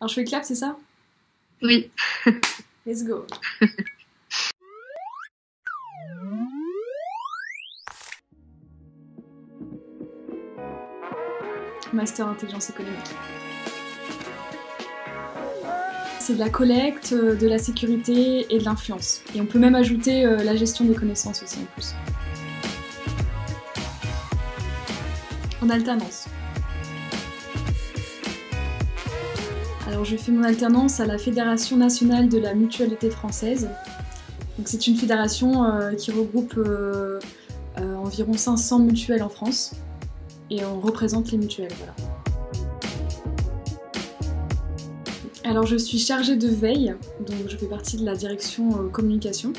Alors je fais clap, c'est ça? Oui. Let's go. Master intelligence économique. C'est de la collecte, de la sécurité et de l'influence. Et on peut même ajouter la gestion des connaissances aussi en plus. En alternance. Alors je fais mon alternance à la Fédération nationale de la mutualité française. Donc c'est une fédération qui regroupe environ 500 mutuelles en France. Et on représente les mutuelles, voilà. Alors je suis chargée de veille, donc je fais partie de la direction communication.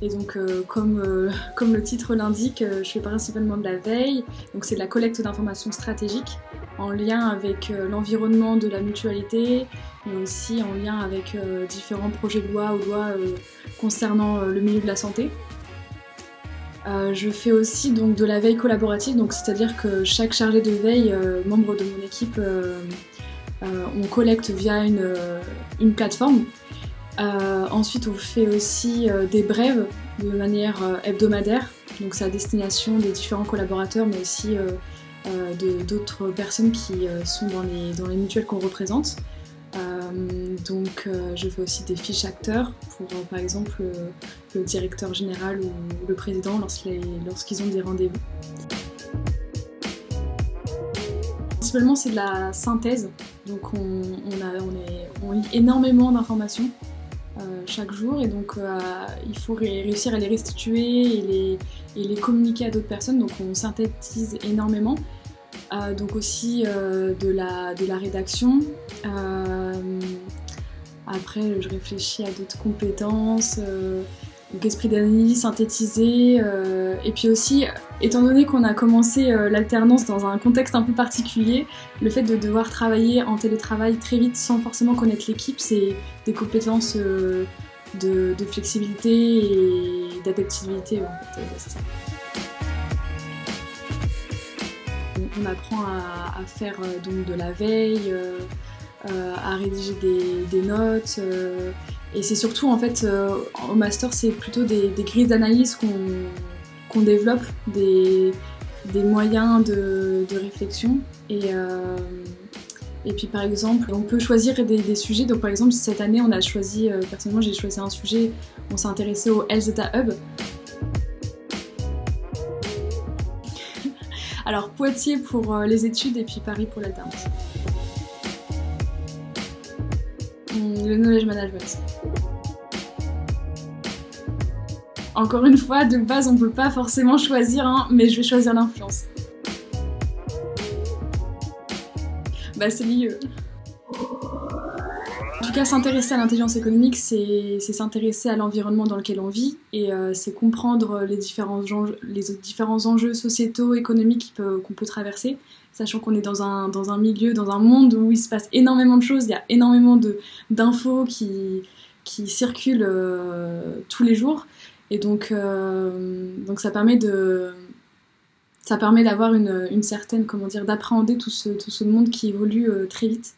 Et donc comme le titre l'indique, je fais principalement de la veille, donc c'est de la collecte d'informations stratégiques en lien avec l'environnement de la mutualité, mais aussi en lien avec différents projets de loi ou lois concernant le milieu de la santé. Je fais aussi donc de la veille collaborative, donc c'est-à-dire que chaque chargé de veille, membre de mon équipe, on collecte via une plateforme. Ensuite on fait aussi des brèves de manière hebdomadaire, donc c'est à destination des différents collaborateurs mais aussi d'autres personnes qui sont dans les mutuelles qu'on représente. Donc je fais aussi des fiches acteurs pour par exemple le directeur général ou le président lorsqu'ils ont des rendez-vous. Principalement c'est de la synthèse, donc on lit énormément d'informations chaque jour et donc il faut réussir à les restituer et les communiquer à d'autres personnes, donc on synthétise énormément. Donc aussi de la rédaction. Après je réfléchis à d'autres compétences, donc esprit d'analyse, synthétiser, et puis aussi, étant donné qu'on a commencé l'alternance dans un contexte un peu particulier, le fait de devoir travailler en télétravail très vite sans forcément connaître l'équipe, c'est des compétences de flexibilité et d'adaptabilité, en fait, c'est ça. On apprend à faire donc de la veille, à rédiger des notes, et c'est surtout en fait au master c'est plutôt des grilles d'analyse qu'on développe, des moyens de réflexion et puis par exemple on peut choisir des sujets, donc par exemple cette année on a choisi, personnellement j'ai choisi un sujet, on s'est intéressé au Health Data Hub. Alors Poitiers pour les études et puis Paris pour l'alternance. Le knowledge management. Encore une fois, de base on peut pas forcément choisir, hein, mais je vais choisir l'influence. Bah c'est lié. En tout cas, s'intéresser à l'intelligence économique, c'est s'intéresser à l'environnement dans lequel on vit et c'est comprendre les différents enjeux sociétaux, économiques qu'on peut traverser, sachant qu'on est dans un milieu, dans un monde où il se passe énormément de choses, il y a énormément d'infos qui circulent tous les jours, et donc ça permet d'avoir une certaine, comment dire, d'appréhender tout ce monde qui évolue très vite.